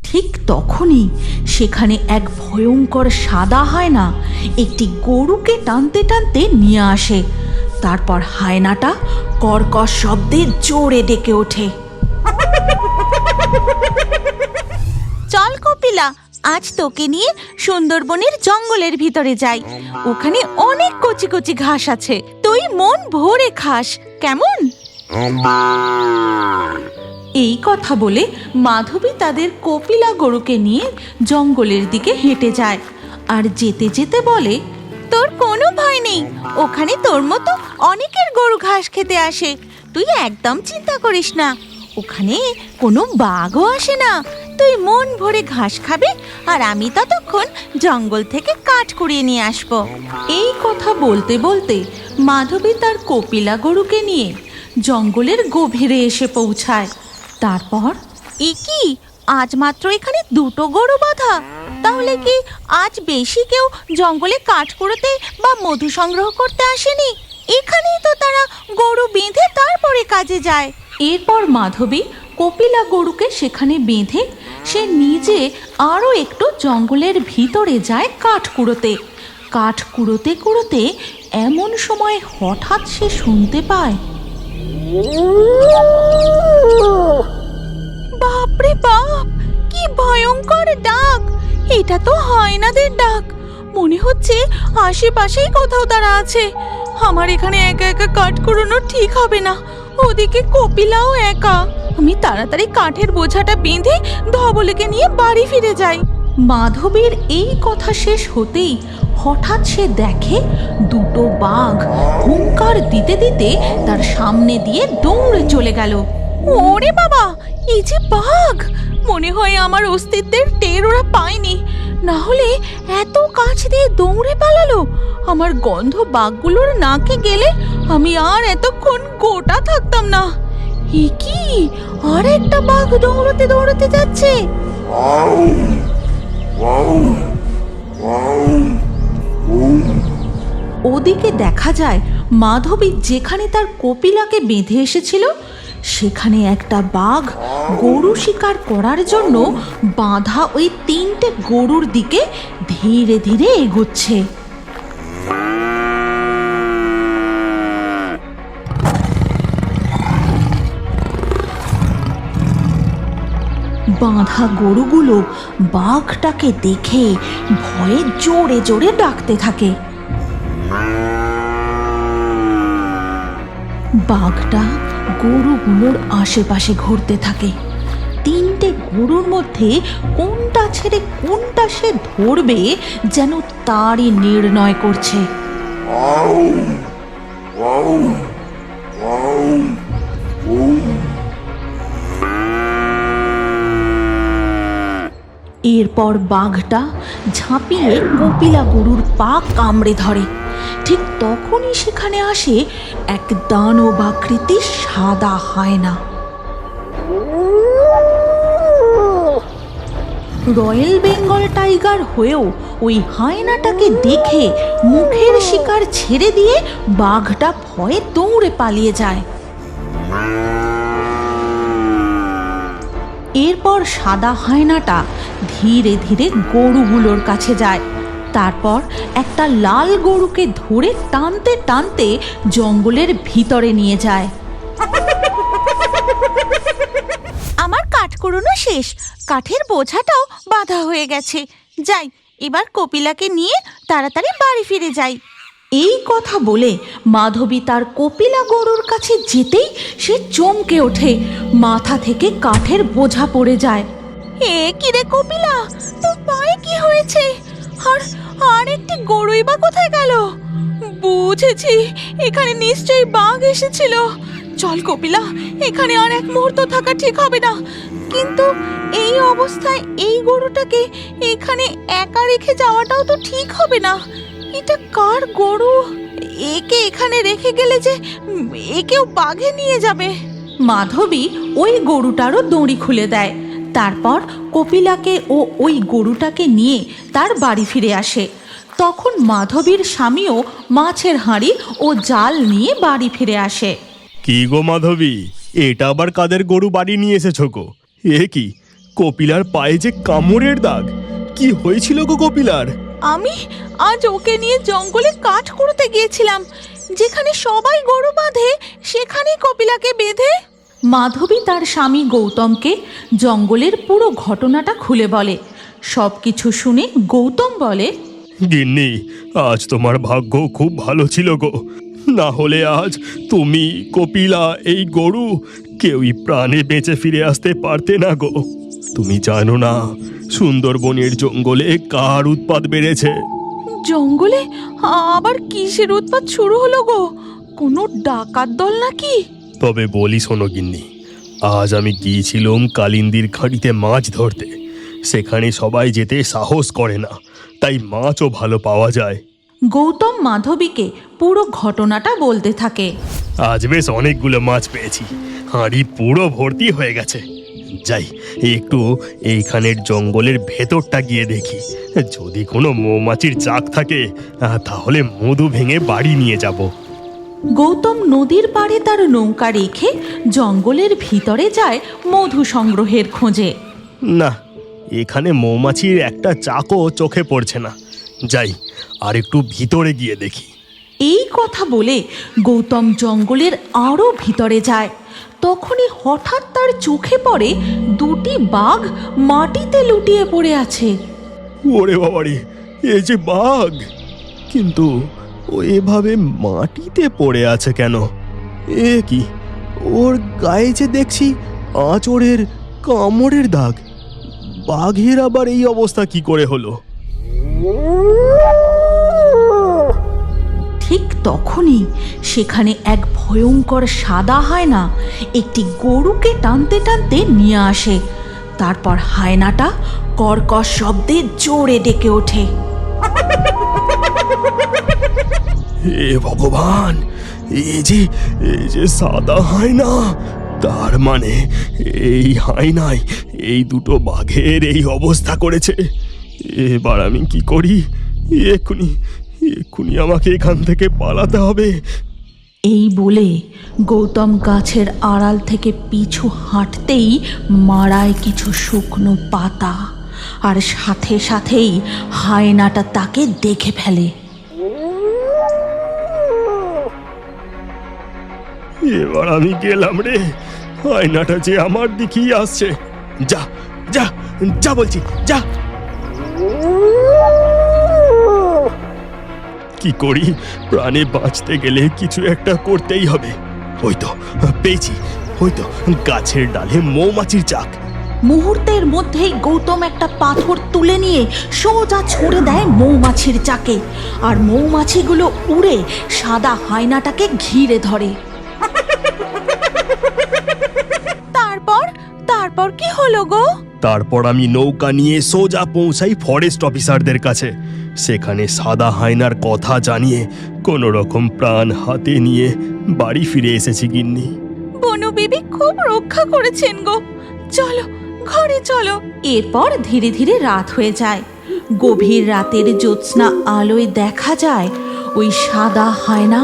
ঠিক তখনই সেখানে এক ভয়ঙ্কর সাদা হায়না একটি গরুকে টানতে টানতে নিয়ে আসে। তারপর হায়নাটা কর্কশ শব্দে জোরে ডেকে ওঠে, চল কপিলা, আজ তোকে নিয়ে সুন্দরবনের জঙ্গলের ভিতরে যাই। ওখানে অনেক কচি কচি ঘাস আছে, তুই মন ভরে খাস, কেমন? এই কথা বলে মাধবী তাদের কপিলা গরুকে নিয়ে জঙ্গলের দিকে হেঁটে যায় আর যেতে যেতে বলে, তোর কোনো ভয় নেই, ওখানে তোর মতো অনেকের গরু ঘাস খেতে আসে, তুই একদম চিন্তা করিস না। ওখানে কোনো বাঘও আসে না, তুই মন ভরে ঘাস খাবি আর আমি ততক্ষণ জঙ্গল থেকে কাঠ কুড়িয়ে নিয়ে আসবো। এই কথা বলতে বলতে মাধবী তার কপিলা গরুকে নিয়ে জঙ্গলের গভীরে এসে পৌঁছায়। তারপর, এ কি, আজ মাত্র এখানে দুটো গরু বাঁধা? তাহলে কি আজ বেশি কেউ জঙ্গলে কাঠ কুড়োতে বা মধু সংগ্রহ করতে আসেনি? এখানেই তো তারা গরু বেঁধে তারপরে কাজে যায়। এরপর মাধবী কপিলা গরুকে সেখানে বেঁধে সে নিজে আরও একটু জঙ্গলের ভিতরে যায় কাঠ কুড়োতে। কাঠ কুড়োতে কুড়োতে এমন সময় হঠাৎ সে শুনতে পায়, বাপরে বাপ, কি ভয়ঙ্কর ডাক! এটা তো হায়নাদের ডাক। মনে হচ্ছে আশেপাশেই কোথাও তারা আছে। আমার এখানে একা একা কাঠ কুড়োনো ঠিক হবে না, ওদিকে কপিলাও একা। আমি তাড়াতাড়ি কাঠের বোঝাটা বেঁধে ধবলকে নিয়ে বাড়ি ফিরে যাই। মাধবীর এই কথা শেষ হতেই হঠাৎ সে দেখে দুটো বাঘ হুঙ্কার দিতে দিতে তার সামনে দিয়ে দৌড়ে চলে গেল। ওরে বাবা, এই যে বাঘ! মনে হয় আমার অস্তিত্বের টের ওরা পায়নি, না হলে এত কাছ দিয়ে দৌড়ে পালালো। আমার গন্ধ বাঘগুলোর নাকে গেলে আমি আর এতক্ষণ গোটা থাকতাম না। এ কি, আর একটা বাঘ দৌড়তে দৌড়তে যাচ্ছে। ওদিকে দেখা যায় মাধবী যেখানে তার কপিলাকে বেঁধে এসেছিল সেখানে একটা বাঘ গরু শিকার করার জন্য বাঁধা ওই তিনটে গরুর দিকে ধীরে ধীরে এগোচ্ছে। বাঁধা গরুগুলো বাঘটাকে দেখে ভয়ে জোরে জোরে ডাকতে থাকে। বাঘটা গরুগুলোর আশেপাশে ঘুরতে থাকে। তিনটে গরুর মধ্যে কোনটা ছেড়ে কোনটা সে ধরবে যেন তারই নির্ণয় করছে। এরপর বাঘটা ঝাঁপিয়ে কপিলা গরুর পা কামড়ে ধরে। ঠিক তখনই সেখানে আসে এক দানব আকৃতির সাদা হায়না। রয়্যাল বেঙ্গল টাইগার হয়েও ওই হায়নাটাকে দেখে মুখের শিকার ছেড়ে দিয়ে বাঘটা ভয়ে দৌড়ে পালিয়ে যায়। এরপর সাদা হায়নাটা ধীরে ধীরে গরুগুলোর কাছে যায়। তারপর একটা লাল গরুকে ধরে টানতে টানতে জঙ্গলের ভিতরে নিয়ে যায়। আমার কাঠ কুড়োনো শেষ, কাঠের বোঝাটাও বাঁধা হয়ে গেছে। যাই, এবার কপিলাকে নিয়ে তাড়াতাড়ি বাড়ি ফিরে যাই। এই কথা বলে মাধবী তার কপিলা গরুর কাছে যেতেই সে চমকে ওঠে। মাথা থেকে কাঠের বোঝা পড়ে যায়। এ কি রে কপিলা, তোর পায়ে কি হয়েছে? আর একটি গরুই বা কোথায় গেল? বুঝেছি, এখানে নিশ্চয়ই বাঘ এসেছিল। চল কপিলা, এখানে আর এক মুহূর্ত থাকা ঠিক হবে না। কিন্তু এই অবস্থায় এই গরুটাকে এখানে একা রেখে যাওয়াটাও তো ঠিক হবে না। এটা কার গরু? একে এখানে রেখে গেলে যে একেও বাঘে নিয়ে যাবে। মাধবী ওই গরুটারও দড়ি খুলে দেয়। তারপর কপিলাকে ও ওই গরুটাকে নিয়ে তার বাড়ি ফিরে আসে। তখন মাধবীর স্বামীও মাছের হাঁড়ি ও জাল নিয়ে বাড়ি ফিরে আসে। কি গো মাধবী, এটা আবার কাদের গরু বাড়ি নিয়ে এসেছো গো? এ কি, কপিলার পায়ে যে কামড়ের দাগ, কি হয়েছিল গো কপিলার? আমি আজ ওকে নিয়ে জঙ্গলে কাঠ কুড়োতে গিয়েছিলাম। যেখানে সবাই গরু বাঁধে সেখানেই কপিলাকে বেঁধে। মাধবী তার স্বামী গৌতমকে জঙ্গলের পুরো ঘটনাটা খুলে বলে। সব কিছু শুনে গৌতম বলে, গিন্নি, আজ তোমার ভাগ্য খুব ভালো ছিল গো, না হলে আজ তুমি, কপিলা, এই গরু কেউই প্রাণে বেঁচে ফিরে আসতে পারতে না গো। তুমি জানো না সুন্দরবনের জঙ্গলে কার উৎপাত বেড়েছে? জঙ্গলে আবার কিসের উৎপাত শুরু হলো গো? কোনো ডাকাত দল নাকি? তবে বলি শোনো গিন্নি, আজ আমি গিয়েছিলাম কালিন্দির খাঁড়িতে মাছ ধরতে। সেখানে সবাই যেতে সাহস করে না, তাই মাছও ভালো পাওয়া যায়। গৌতম মাধবীকে পুরো ঘটনাটা বলতে থাকে। আজ বেশ অনেকগুলো মাছ পেয়েছি, হাঁড়ি পুরো ভর্তি হয়ে গেছে। যাই একটু এইখানের জঙ্গলের ভেতরটা গিয়ে দেখি, যদি কোনো মৌমাছির চাক থাকে তাহলে মধু ভেঙে বাড়ি নিয়ে যাব। গৌতম নদীর পাড়ে তার নৌকা রেখে জঙ্গলের ভিতরে যায় মধু সংগ্রহের খোঁজে। না, এখানে মৌমাছির একটা চাকও চোখে পড়ছে না। যাই আর একটু ভিতরে গিয়ে দেখি। এই কথা বলে গৌতম জঙ্গলের আরও ভিতরে যায়। তখনই হঠাৎ তার চোখে পড়ে দুটি বাঘ মাটিতে লুটিয়ে পড়ে আছে। ওরে বাবারে, এ যে বাঘ! কিন্তু ও এভাবে মাটিতে পড়ে আছে কেন? এ কি, ওর গায়ে যে দেখছি আঁচড়ের কামড়ের দাগ। বাঘের আবার এই অবস্থা কি করে হলো? ঠিক তখনই সেখানে এক ভয়ঙ্কর সাদা হায়না একটি গরুকে টানতে টানতে নিয়ে আসে। তারপর হায়নাটা কর্কশ শব্দে জোরে ডেকে ওঠে। হে ভগবান, এই যে সাদা হায়না! তার মানে এই হায়নায় এই দুটো বাঘের এই অবস্থা করেছে। এবার আমি কি করি? এক্ষুনি আমাকে এখান থেকে পালাতে হবে। এই বলে গৌতম গাছের আড়াল থেকে পিছু হাঁটতেই মারায় কিছু শুকনো পাতা, আর সাথে সাথেই হায়নাটা তাকে দেখে ফেলে। এবার আমি গেলাম রে, হায়নাটা যে আমার দিকেই আসছে। যা যা যা বলছি, যা! কি করি? প্রাণে বাঁচতে গেলে কিছু একটা করতেই হবে। ওই তো পেয়েছি, ওই তো গাছের ডালে মৌমাছির চাক। মুহূর্তের মধ্যেই গৌতম একটা পাথর তুলে নিয়ে সোজা ছুঁড়ে দেয় মৌমাছির চাকে, আর মৌমাছিগুলো উড়ে সাদা হায়নাটাকে ঘিরে ধরে। তারপর কি হলো গো? তারপর আমি নৌকা নিয়ে সোজা পৌঁছাই ফরেস্ট অফিসারদের কাছে। সেখানে সাদা হায়নার কথা জানিয়ে কোনো রকম প্রাণ হাতে নিয়ে বাড়ি ফিরে এসেছি গিন্নি। বনু বিবি খুব রক্ষা করেছেন গো। চলো ঘরে চলো। এরপর ধীরে ধীরে রাত হয়ে যায়। গভীর রাতের জ্যোৎস্না আলোয় দেখা যায় ওই সাদা হায়না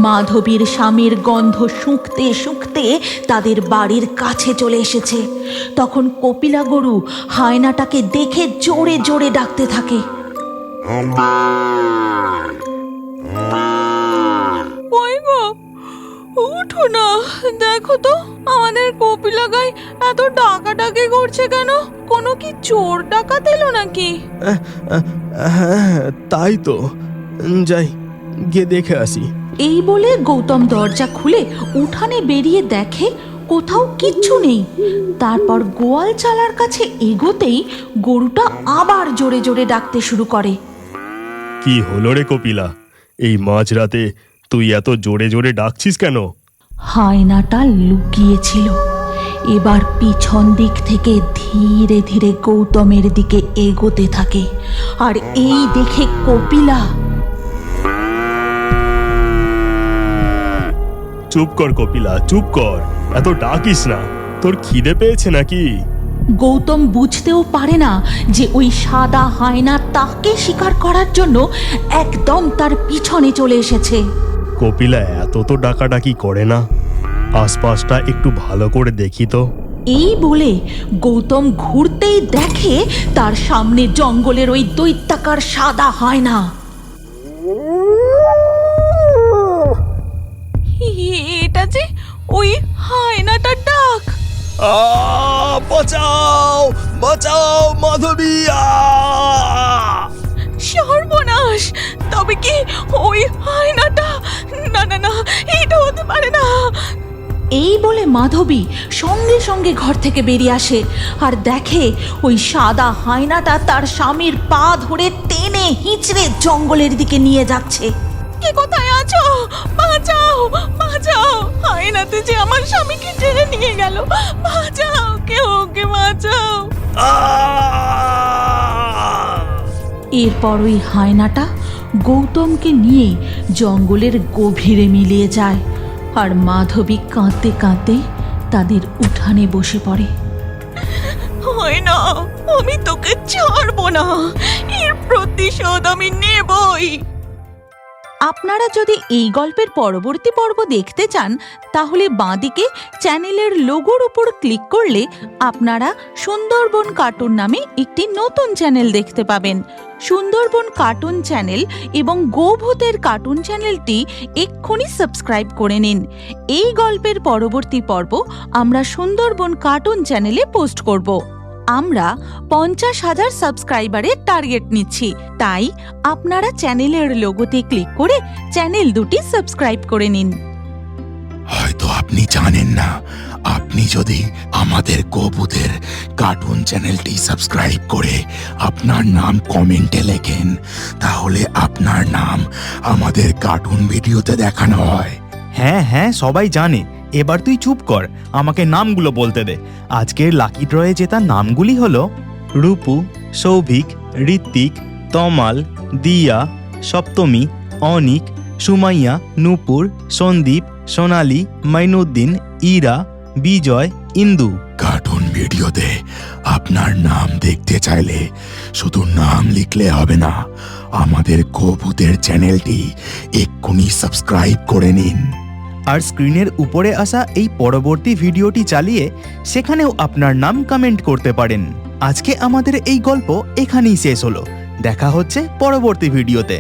মাধবীর স্বামীর গন্ধ শুঁকতে শুঁকতে তাদের বাড়ির কাছে চলে এসেছে। তখন কপিলা গরু হায়নাটাকে দেখে জোরে জোরে ডাকতে থাকে। ওই গো, উঠো না, দেখো তো আমাদের কপিলা গাই এত ডাকাডাকি করছে কেন? কোনো কি চোর ডাকাত এলো নাকি? হ্যাঁ, তাই তো। যাই গিয়ে দেখে আসি। এই বলে গৌতম দরজা খুলে উঠানে বেরিয়ে দেখে কোথাও কিচ্ছু নেই। তারপর গোয়াল চালার কাছে এগোতেই গরুটা আবার জোরে জোরে ডাকতে শুরু করে। কি হলো রে কপিলা, এই মাঝরাতে তুই এত জোরে জোরে ডাকছিস কেন? হায়নাটা লুকিয়েছিল, এবার পিছন দিক থেকে ধীরে ধীরে গৌতমের দিকে এগোতে থাকে। আর এই দেখে কপিলা। চুপ কর কপিলা, চুপ কর, এত ডাকিস না। তোর খিদে পেয়েছে নাকি? গৌতম বুঝতেও পারে না যে ওই সাদা হায়না তাকে শিকার করার জন্য একদম তার পিছনে চলে এসেছে। কপিলা এত তো ডাকাডাকি করে না, আশপাশটা একটু ভালো করে দেখি তো। এই বলে গৌতম ঘুরতেই দেখে তার সামনে জঙ্গলের ওই দৈত্যাকার সাদা হায়না। এটা যে ওই হায়নাটার ডাক। বাঁচাও বাঁচাও মাধবী! সর্বনাশ! তবে কি ওই হায়নাটা? না না না, এটা হতে পারে না। এই বলে মাধবী সঙ্গে সঙ্গে ঘর থেকে বেরিয়ে আসে আর দেখে ওই সাদা হায়নাটা তার স্বামীর পা ধরে টেনে হিঁচড়ে জঙ্গলের দিকে নিয়ে যাচ্ছে। কে কোথায় আছো? বাঁচাও বাঁচাও! হায়নাতে যে আমার স্বামীকে টেনে নিয়ে গেল। বাঁচাও, কেউ ওকে বাঁচাও। এরপর ওই হায়নাটা গৌতমকে নিয়ে জঙ্গলের গভীরে মিলিয়ে যায় আর মাধবী কাঁদতে কাঁদতে তাদের উঠানে বসে পড়ে। হয় না, আমি তোকে ছাড়বো না। এর প্রতিশোধ আমি নেবই। আপনারা যদি এই গল্পের পরবর্তী পর্ব দেখতে চান তাহলে বাঁদিকে চ্যানেলের লোগোর উপর ক্লিক করলে আপনারা সুন্দরবন কার্টুন নামে একটি নতুন চ্যানেল দেখতে পাবেন। সুন্দরবন কার্টুন চ্যানেল এবং গোভূতের কার্টুন চ্যানেলটি এক্ষুনি সাবস্ক্রাইব করে নিন। এই গল্পের পরবর্তী পর্ব আমরা সুন্দরবন কার্টুন চ্যানেলে পোস্ট করব। আমরা 50,000 সাবস্ক্রাইবারের টার্গেট নিচ্ছি, তাই আপনারা চ্যানেলের লোগোতে ক্লিক করে চ্যানেল দুটি সাবস্ক্রাইব করে নিন। হয়তো আপনি জানেন না, আপনি যদি আমাদের গোভূতের কার্টুন চ্যানেলটি সাবস্ক্রাইব করে আপনার নাম কমেন্টে লেখেন, তাহলে আপনার নাম আমাদের কার্টুন ভিডিওতে দেখানো হয়। হ্যাঁ হ্যাঁ, সবাই জানে। এবার তুই চুপ কর, আমাকে নামগুলো বলতে দে। আজকের লাকি ড্রয়ে জেতা নামগুলি হলো রূপু, সৌভিক, ঋত্বিক, তমাল, দিয়া, সপ্তমী, অনিক, সুমাইয়া, নূপুর, সন্দীপ, সোনালি, মাইনুদ্দিন, ইরা, বিজয়, ইন্দু। কার্টুন ভিডিওতে আপনার নাম দেখতে চাইলে শুধু নাম লিখলে হবে না, আমাদের গোভূতের চ্যানেলটি এক্ষুনি সাবস্ক্রাইব করে নিন। আর স্ক্রিনের উপরে আসা এই পরবর্তী ভিডিওটি চালিয়ে সেখানেও আপনার নাম কমেন্ট করতে পারেন। আজকে আমাদের এই গল্প এখানেই শেষ হলো। দেখা হচ্ছে পরবর্তী ভিডিওতে।